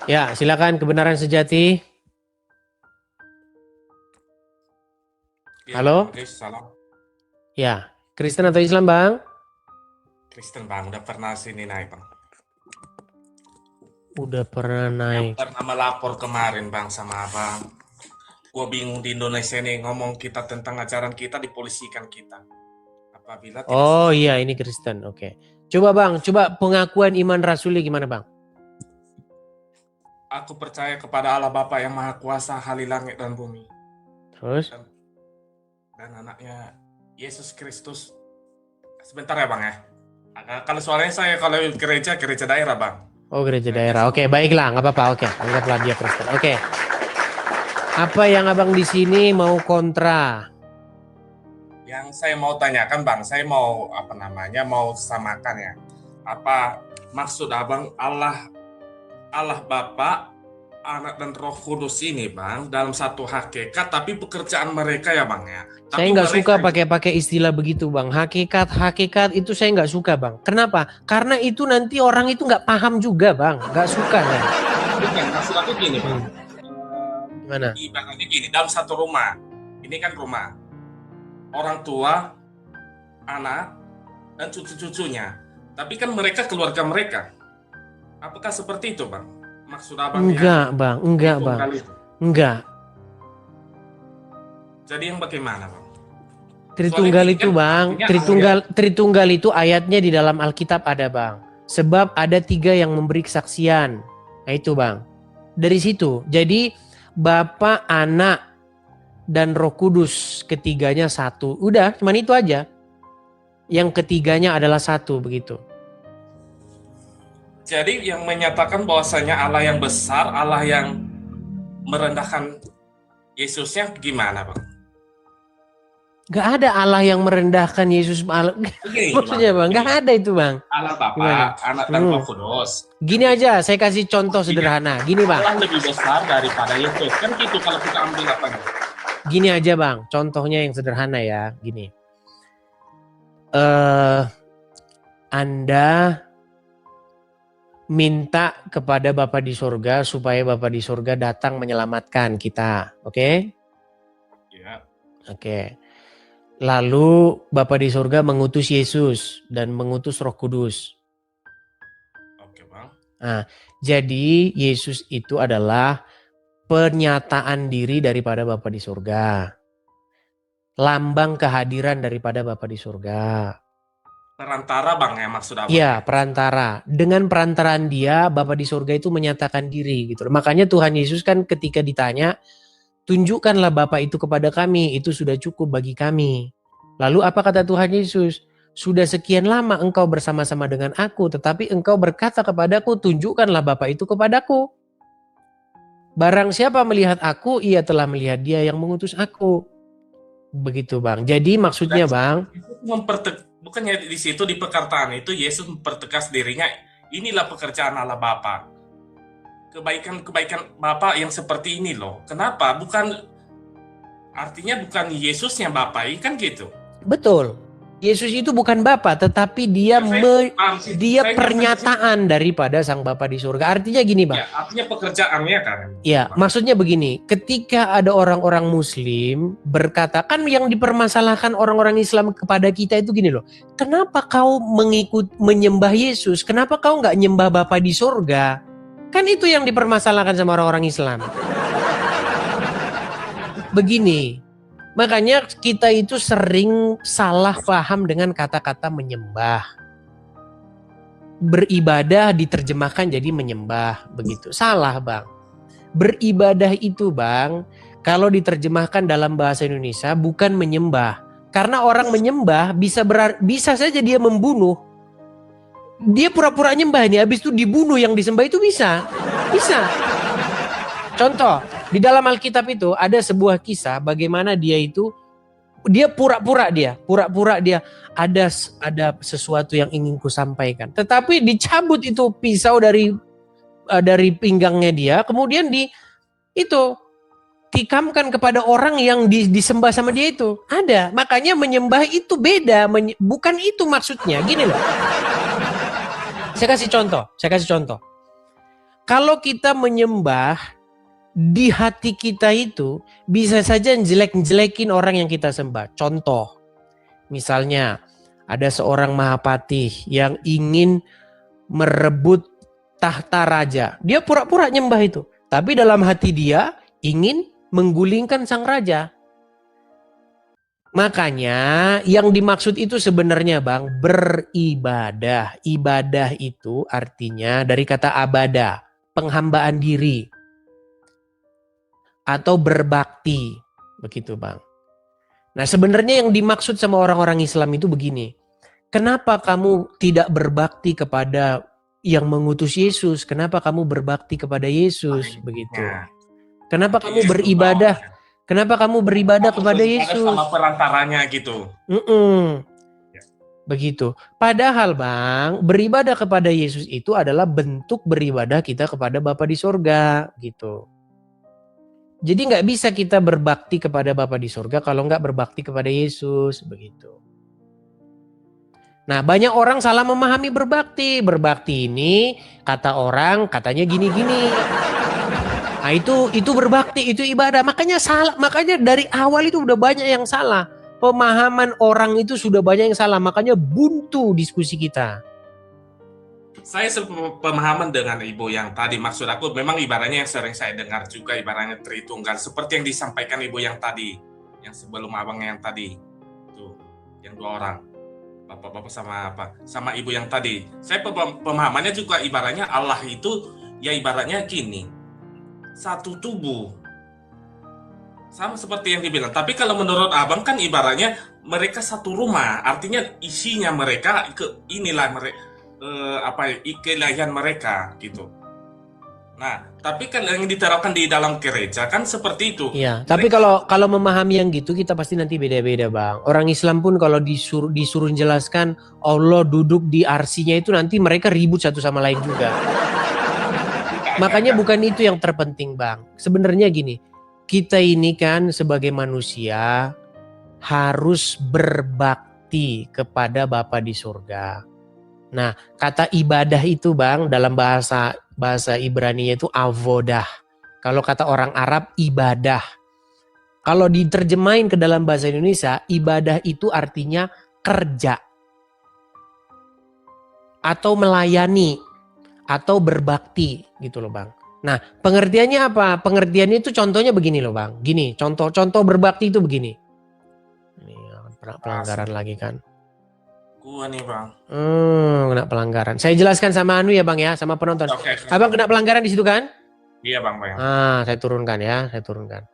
Ya, silakan kebenaran sejati. Iya Bang Halo? Riz, salam. Ya, Kristen atau Islam, Bang? Kristen Bang, udah pernah sini naik Bang. Udah pernah Yang naik. pernah melapor kemarin Bang sama Abang. Gua bingung di Indonesia nih ngomong kita tentang ajaran kita dipolisikan kita. Apabila tidak Oh sesuai. iya, ini Kristen. Oke. Coba Bang, coba pengakuan iman rasuli gimana Bang? Aku percaya kepada Allah Bapa yang Maha Kuasa, hali langit dan bumi. Terus? Dan, dan anaknya Yesus Kristus. Sebentar ya Bang ya. Kalau soalnya saya kalau gereja daerah Bang. Oh, gereja Gereja daerah. Oke, sama baiklah, nggak apa-apa. Oke, anggaplah dia Kristen. Oke. Apa yang Abang di sini mau kontra? yang saya mau tanyakan Bang, saya mau apa namanya, mau samakan ya. Apa maksud Abang Allah Bapa, Anak dan Roh Kudus ini Bang dalam satu hakikat, tapi pekerjaan mereka ya Bang ya. Saya Tapi nggak suka mereka pakai istilah begitu Bang. Hakikat itu saya nggak suka Bang. Kenapa? Karena itu nanti orang itu nggak paham juga Bang. Nggak suka kan? bukan maksud aku gini Bang. Gimana? Ibaratnya gini, dalam satu rumah. Ini kan rumah. Orang tua, anak, dan cucu-cucunya. Tapi kan mereka keluarga mereka. Apakah seperti itu Bang? Maksud Abang yang Enggak Bang, enggak Bang. Tritunggal itu. Enggak. Jadi yang bagaimana Bang? Soalnya Tritunggal gini itu kan Bang, artinya Tritunggal itu ayatnya di dalam Alkitab ada Bang. Sebab ada 3 yang memberi kesaksian. Nah itu Bang. Dari situ. Jadi Bapa, Anak, dan Roh Kudus ketiganya satu. Udah, cuman itu aja. Yang ketiganya adalah satu begitu. Jadi yang menyatakan bahwasanya Allah yang besar, Allah yang merendahkan Yesusnya gimana Bang? Gak ada Allah yang merendahkan Yesus. Begini Bang, Maksudnya Bang, begini. gak ada itu Bang. Allah Gimana? Bapa, Anak dan Roh Kudus. Gini Kan gitu. aja, saya kasih contoh Artinya sederhana. Gini Bang. Allah lebih besar daripada Yesus. Kan gitu kalau kita ambil apa nih? Gini aja Bang, contohnya yang sederhana ya. Gini. Anda minta kepada Bapa di surga supaya Bapa di surga datang menyelamatkan kita. Oke? Ya, Oke. Lalu Bapa di surga mengutus Yesus dan mengutus Roh Kudus. oke Bang. Nah, jadi Yesus itu adalah pernyataan diri daripada Bapa di surga. Lambang kehadiran daripada Bapa di surga. Perantara Bang ya maksud Abang Iya, ya. perantara. Dengan perantaraan dia, Bapa di surga itu menyatakan diri gitu. Makanya Tuhan Yesus kan ketika ditanya, tunjukkanlah Bapa itu kepada kami, itu sudah cukup bagi kami. Lalu apa kata Tuhan Yesus? Sudah sekian lama engkau bersama-sama dengan aku, tetapi engkau berkata kepadaku, tunjukkanlah Bapa itu kepadaku. Barang siapa melihat aku, ia telah melihat dia yang mengutus aku. Begitu Bang. Jadi Dan maksudnya Bang, bukannya di situ di perkataan itu Yesus mempertegas dirinya, inilah pekerjaan Allah Bapa. Kebaikan-kebaikan Bapa yang seperti ini loh. Kenapa? Artinya bukan Yesusnya Bapa, kan gitu. betul. Yesus itu bukan Bapa, tetapi dia pernyataan daripada Sang Bapa di surga. Artinya gini, Bang. Ya, artinya pekerjaannya kan. Ya, maksudnya begini, ketika ada orang-orang Muslim berkata, kan yang dipermasalahkan orang-orang Islam kepada kita itu gini loh, kenapa kau menyembah Yesus? Kenapa kau nggak nyembah Bapa di surga? Kan itu yang dipermasalahkan sama orang-orang Islam. Begini, makanya kita itu sering salah paham dengan kata-kata menyembah. Beribadah diterjemahkan jadi menyembah, begitu. Salah Bang. Beribadah itu Bang, kalau diterjemahkan dalam bahasa Indonesia bukan menyembah. Karena orang menyembah bisa saja dia membunuh. Dia pura-pura nyembah ini, habis itu dibunuh yang disembah itu bisa. Bisa. Contoh, di dalam Alkitab itu ada sebuah kisah bagaimana dia pura-pura dia ada sesuatu yang ingin kusampaikan. Tetapi dicabut itu pisau dari pinggangnya dia, kemudian dikamkan kepada orang yang disembah sama dia itu. Ada, makanya menyembah itu beda, bukan itu maksudnya. Gini loh. Saya kasih contoh. Kalau kita menyembah, di hati kita itu bisa saja jelek-jelekin orang yang kita sembah. Contoh, misalnya ada seorang mahapatih yang ingin merebut tahta raja. Dia pura-pura nyembah itu. Tapi dalam hati dia ingin menggulingkan sang raja. Makanya yang dimaksud itu sebenarnya Bang, beribadah. Ibadah itu artinya dari kata abada, penghambaan diri. Atau berbakti. Begitu Bang. Nah sebenarnya yang dimaksud sama orang-orang Islam itu begini. Kenapa kamu tidak berbakti kepada yang mengutus Yesus? Kenapa kamu berbakti kepada Yesus? Begitu. Kenapa kamu beribadah? Kenapa kamu beribadah kepada Yesus? Sama perantaranya gitu. Begitu. Padahal Bang, beribadah kepada Yesus itu adalah bentuk beribadah kita kepada Bapa di sorga. Gitu. Jadi nggak bisa kita berbakti kepada Bapa di sorga kalau nggak berbakti kepada Yesus. Begitu. Nah banyak orang salah memahami berbakti. Berbakti ini kata orang katanya gini-gini. Nah itu berbakti, itu ibadah. Makanya salah, makanya dari awal itu udah banyak yang salah. Pemahaman orang itu sudah banyak yang salah. Makanya buntu diskusi kita. Saya sepemahaman dengan Ibu yang tadi. Maksud aku memang ibaratnya yang sering saya dengar juga ibaratnya Tritunggal. Seperti yang disampaikan Ibu yang tadi. Yang sebelum abang yang tadi. Tuh, yang 2 orang. Bapak-bapak sama Ibu yang tadi. Saya pemahamannya juga ibaratnya Allah itu ya ibaratnya gini. Satu tubuh. Sama seperti yang dibilang. Tapi kalau menurut abang kan ibaratnya mereka satu rumah. Artinya isinya mereka inilah mereka keilahian mereka gitu. Nah, tapi kan yang diterapkan di dalam gereja kan seperti itu. Iya, tapi kalau memahami yang gitu kita pasti nanti beda-beda Bang. Orang Islam pun kalau disuruh jelaskan Allah duduk di arsinya itu nanti mereka ribut satu sama lain juga. Makanya bukan itu yang terpenting Bang. Sebenarnya gini, kita ini kan sebagai manusia harus berbakti kepada Bapa di surga. Nah, kata ibadah itu Bang dalam bahasa Ibrani itu avodah. Kalau kata orang Arab ibadah. Kalau diterjemahin ke dalam bahasa Indonesia, ibadah itu artinya kerja. Atau melayani. Atau berbakti gitu loh Bang. Nah pengertiannya apa? Pengertiannya itu contohnya begini loh Bang. Gini contoh berbakti itu begini. Ini pelanggaran lagi kan. Gua nih Bang. Kena pelanggaran. Saya jelaskan sama Anu ya Bang ya, sama penonton. Okay. Abang kena pelanggaran di situ kan? Iya Bang. Saya turunkan ya, saya turunkan.